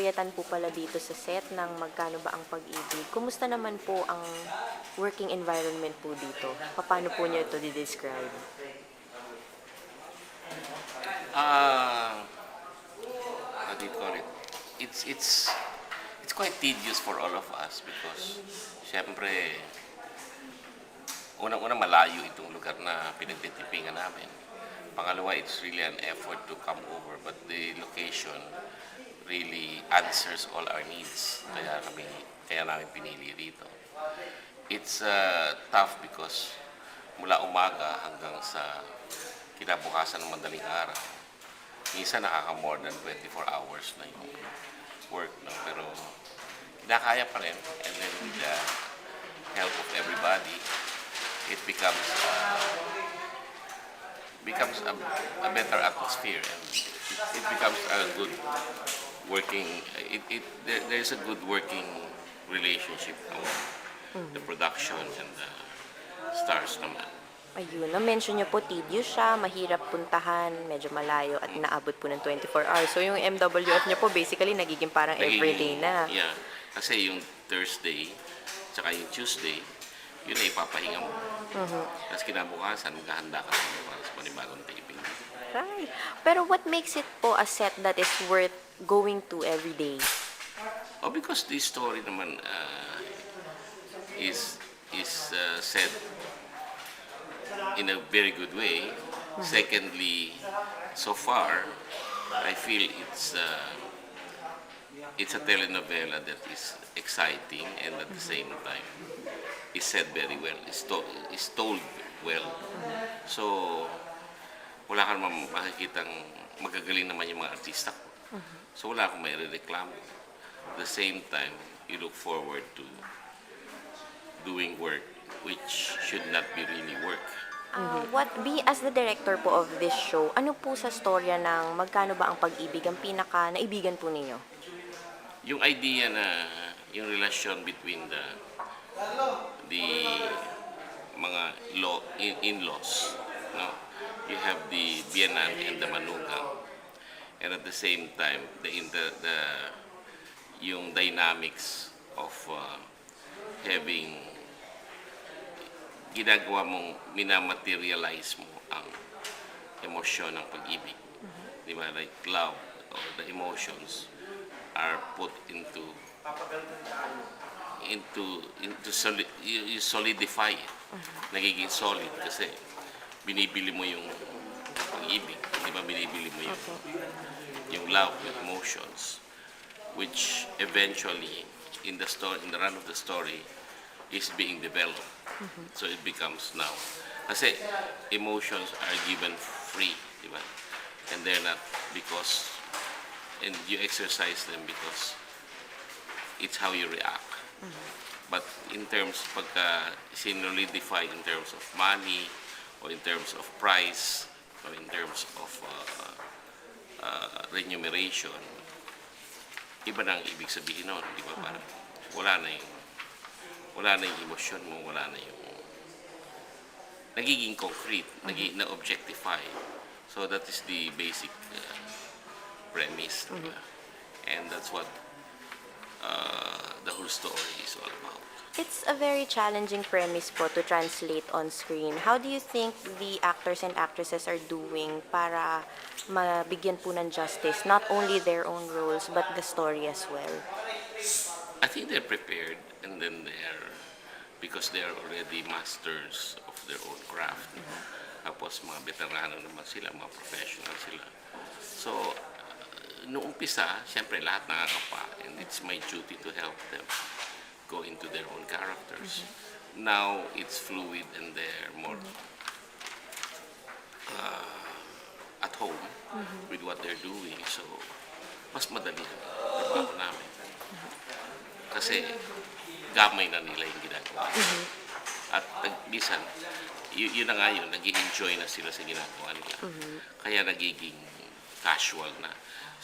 historietan po pala dito sa set ng Magkano ba ang Pag-ibig. Kumusta naman po ang working environment po dito? Paano po niyo ito di-describe? Uh, what do you call it? It's quite tedious for all of us because syempre unang-una malayo itong lugar na pinagtitipingan namin. Pangalawa, it's really an effort to come over, but the location really answers all our needs. Kaya namin pinili rito. It's tough because mula umaga hanggang sa kinabukasan ng madaling araw, minsan nakaka-more than 24 hours na yung work. No? Pero kinakaya pa rin, and then with the help of everybody, it becomes a better atmosphere, and it becomes a good working. There's a good working relationship among the production and the stars naman. Ayun, na-mention niyo po, tedious siya, mahirap puntahan, medyo malayo at naabot po ng 24 hours. So yung MWF niyo po basically nagiging parang everyday na. Yeah, kasi yung Thursday, tsaka yung Tuesday, yun ay ipapahinga mo. Tapos kinabukasan, maghahanda ka para sa panibagong taping. Right. Pero what makes it po a set that is worth going to every day? Oh, because the story naman is set in a very good way. Secondly, so far, I feel it's a telenovela that is exciting and at the same time is said very well, is told well. So, wala ka naman makikitang magagaling naman yung mga artista ko. So, wala akong may reklamo. At the same time, you look forward to doing work which should not be really work. As the director po of this show, ano po sa storya ng Magkano ba ang Pag-ibig ang pinaka naibigan po ninyo? Yung idea na yung relasyon between the mga in-laws, no? You have the biyenan and the manugang, and at the same time yung dynamics of having ginagawa mong minamaterialize mo ang emosyon ng pag-ibig. Di ba? Like love or the emotions are put into you solidify it. Nagiging solid kasi binibili mo yung pag-ibig. Di ba? Binibili mo yung love, yung emotions, which eventually in the run of the story is being developed. So it becomes now. Kasi emotions are given free, di ba? And they're not and you exercise them because it's how you react. But in terms, pagka sinolidify in terms of money, or in terms of price, or in terms of remuneration, iba na ang ibig sabihin nun, di ba? Parang wala na yung emosyon mo, wala na yung nagiging concrete, na-objectify. So that is the basic premise, diba? And that's what the whole story is all about. It's a very challenging premise po to translate on screen. How do you think the actors and actresses are doing para mabigyan po ng justice, not only their own roles, but the story as well? I think they're prepared, and then because they are already masters of their own craft. Tapos mga veterano naman sila, mga professional sila. So, noong umpisa, siyempre lahat nakakapa, and it's my duty to help them go into their own characters. Now, it's fluid and they're more at home with what they're doing. So, mas madali ang trabaho namin. Kasi, gamay na nila yung ginagawa. At minsan, yun na nga yun, nag-i-enjoy na sila sa ginagawa nila. Kaya nagiging casual na.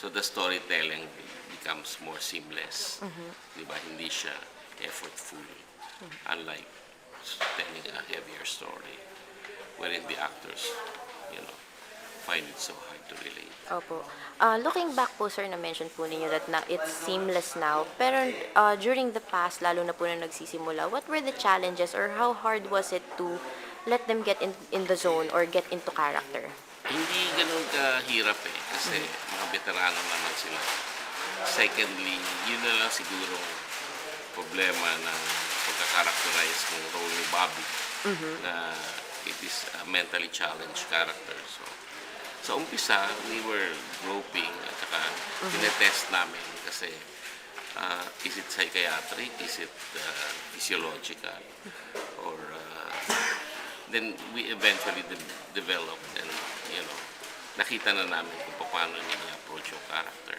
So the storytelling becomes more seamless. Diba? Hindi siya effortful. Unlike telling a heavier story wherein the actors, find it so hard to relate. Opo. Looking back po, sir, na-mention po ninyo that na it's seamless now. Pero during the past, lalo na po na nagsisimula, what were the challenges or how hard was it to let them get in the zone or get into character? Hindi ganun kahirap kasi mga veterano naman sila. Secondly, yun na lang siguro problema ng pagka-characterize ng role ni Bobby na it is a mentally challenged character. So, sa umpisa, we were groping at saka tinetest namin kasi is it psychiatric, is it physiological, or then we eventually developed and nakita na namin kung paano niya i-approach yung character.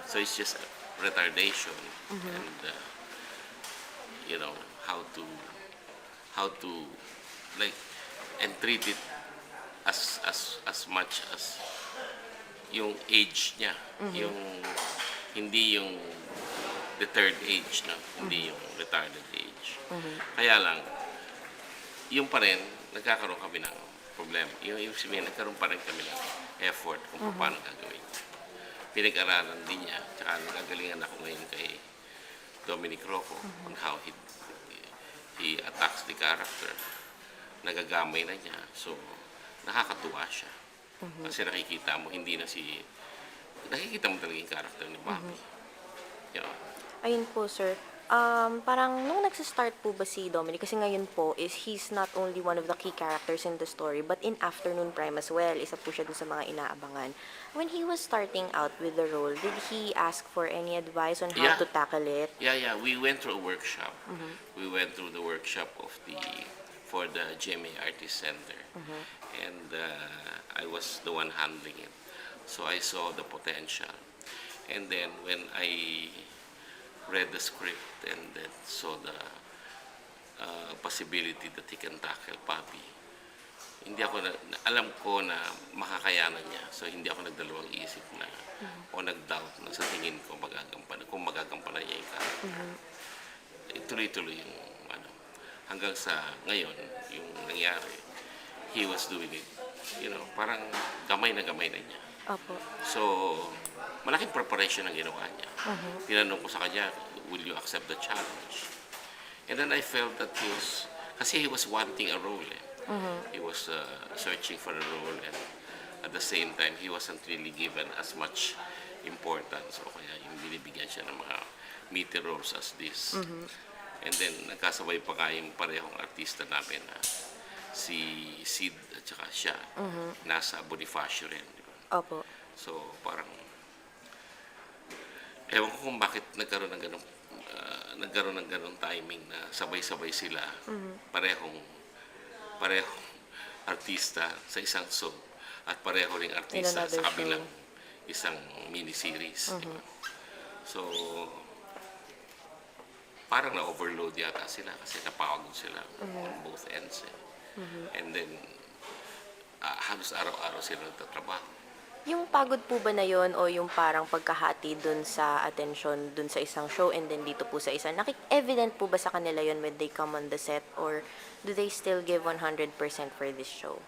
So it's just retardation and how to like and treat it as much as yung age niya, yung hindi yung the third age na, hindi yung retarded age. Kaya lang yung pa rin nagkakaroon kami ng problema. Yung sabihin, nagkaroon pa rin kami ng effort kung paano gagawin. Pinag-aralan din niya, tsaka nagagalingan ako ngayon kay Dominic Rocco on how he attacks the character. Nagagamay na niya. So, nakakatuwa siya. Kasi nakikita mo, nakikita mo talaga yung character ni Bobby. Ayun po, sir. Parang nung nagsistart po ba si Dominic, kasi ngayon po is he's not only one of the key characters in the story, but in Afternoon Prime as well. Isa po siya dun sa mga inaabangan. When he was starting out with the role, did he ask for any advice on how to tackle it? Yeah. We went through a workshop. We went through the workshop for the GMA Artist Center. And I was the one handling it. So I saw the potential. And then when I read the script and then saw the possibility that he can tackle Papi, alam ko na makakayanan niya. So hindi ako nagdalawang isip na o nag-doubt na sa tingin ko kung magagampanan niya yung character. Tuloy-tuloy yung hanggang sa ngayon yung nangyari, he was doing it, parang gamay na niya. Opo. So, malaking preparation ang ginawa niya. Tinanong ko sa kanya, will you accept the challenge? And then I felt that kasi he was wanting a role. He was searching for a role and at the same time, he wasn't really given as much importance. So, kaya yung binibigyan siya ng mga meaty roles as this. And then, nagkasabay pa yung parehong artista namin na si Sid at saka siya. Nasa Bonifacio rin. Diba? Opo. So, parang ewan ko kung bakit nagkaroon ng ganong timing na sabay-sabay sila, parehong artista sa isang show at pareho ring artista sa kabilang isang miniseries. Diba? So, parang na-overload yata sila kasi napagod sila on both ends. And then, halos araw-araw sila nagtatrabaho. Yung pagod po ba na yon o yung parang pagkahati dun sa attention dun sa isang show and then dito po sa isa, evident po ba sa kanila yon when they come on the set or do they still give 100% for this show?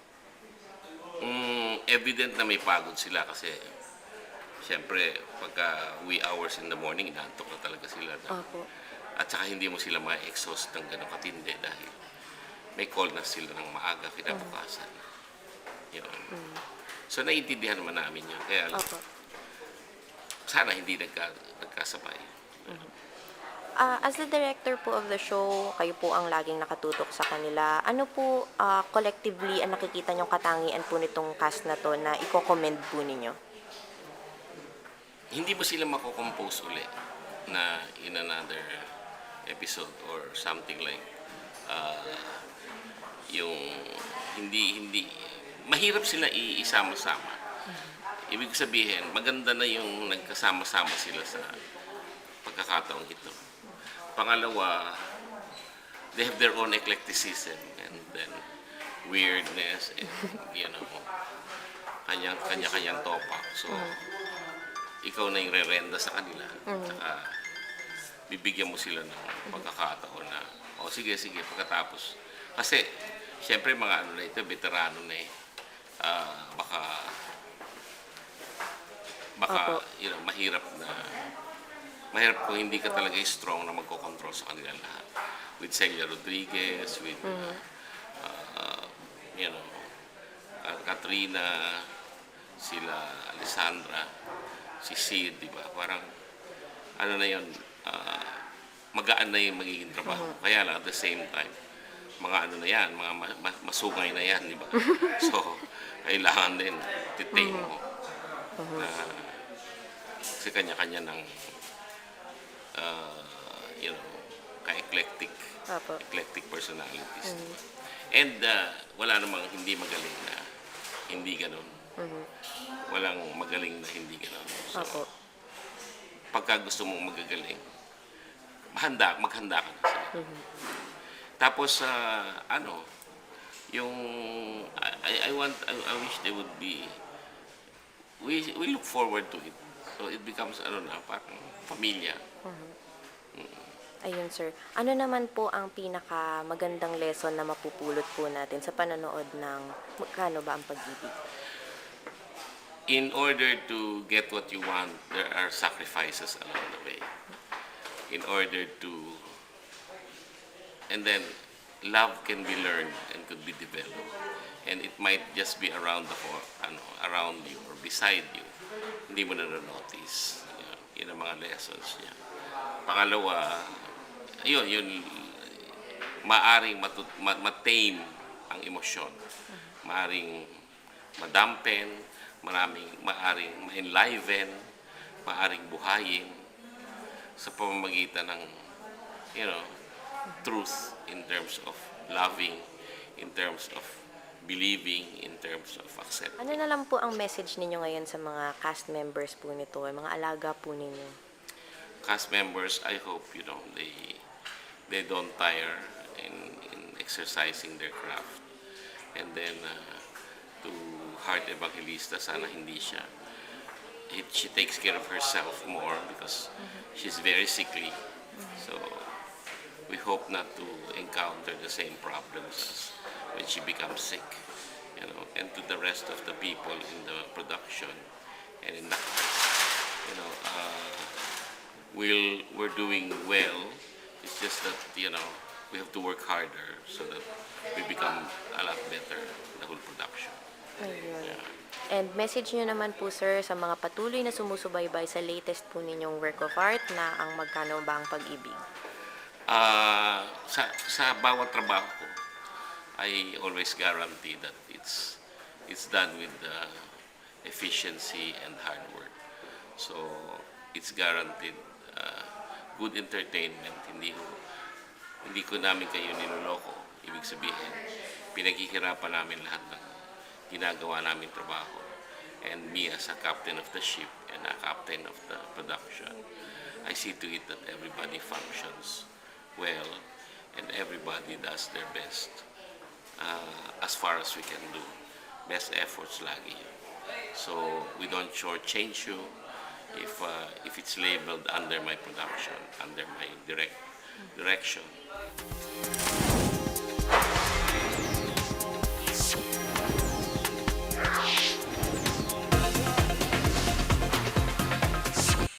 Evident na may pagod sila kasi siyempre pagka wee hours in the morning, inaantok na talaga sila. Opo. At saka hindi mo sila ma-exhaust ng gano'ng katindi dahil may call na sila ng maaga kinabukasan. So, naiintindihan naman namin yun. Kaya sana hindi nagkasabay. As the director po of the show, kayo po ang laging nakatutok sa kanila. Ano po collectively ang nakikita niyong katangian po nitong cast na to na i-commend po ninyo? Hindi mo sila mako-compose uli na in another episode or something like yung hindi mahirap sila isama-sama. Ibig sabihin, maganda na yung nagkasama-sama sila sa pagkakataong ito. Pangalawa, they have their own eclecticism and then weirdness and kanya-kanyang topak. So, ikaw na yung re-renda sa kanila. Saka, bibigyan mo sila ng pagkakataon na, sige, pagkatapos. Kasi, siyempre mga ito, veterano na baka baka, Opo. mahirap kung hindi ka talaga strong na magkocontrol sa kanila lahat. With Celia Rodriguez, with, you know, Katrina, sila Alessandra, si Sid, di ba? Parang, ano na yun, magaan na yung magiging trabaho. Kaya lang, at the same time, mga ano na yan, mga masungay na yan, di ba? So, kailangan din titain mo na kasi kanya-kanya ng, you know, Opo. eclectic personalities. And wala namang hindi magaling na hindi ganun. Walang magaling na hindi ganun. So, Opo. pagka gusto mong magagaling, maghanda ka na sa Tapos, yung, I wish they would be, we look forward to it. So, it becomes, parang pamilya. Ayun, sir. Ano naman po ang pinaka magandang lesson na mapupulot po natin sa panonood ng Magkano ba ang Pag-ibig? In order to get what you want, there are sacrifices along the way. In order to, and then, love can be learned and could be developed. And it might just be around around you or beside you. Hindi mo na-notice. Yun ang mga lessons niya. Pangalawa, yun, maaring matame ang emosyon. Maaring madampen, maaring ma-enliven, maaring buhayin sa pamamagitan ng, truth in terms of loving, in terms of believing, in terms of accepting. Ano na lang po ang message ninyo ngayon sa mga cast members po nito, mga alaga po ninyo? Cast members, I hope, they don't tire in exercising their craft. And then, to Heart Evangelista, sana hindi siya. She takes care of herself more because she's very sickly. So, we hope not to encounter the same problems as when she becomes sick. And to the rest of the people in the production and in the cast, we're doing well. It's just that, we have to work harder so that we become a lot better, the whole production. Ayun. Yeah. And message nyo naman po, sir, sa mga patuloy na sumusubaybay sa latest po ninyong work of art na ang Magkano ba ang Pag-ibig? Sa bawat trabaho ko, I always guarantee that it's done with efficiency and hard work. So, it's guaranteed good entertainment. Hindi ko namin kayo niloloko. Ibig sabihin, pinaghihirapan namin lahat ng ginagawa namin trabaho. And me as a captain of the ship and a captain of the production, I see to it that everybody functions well and everybody does their best as far as we can do. Best efforts lagi. So we don't shortchange you if it's labeled under my production, under my direction.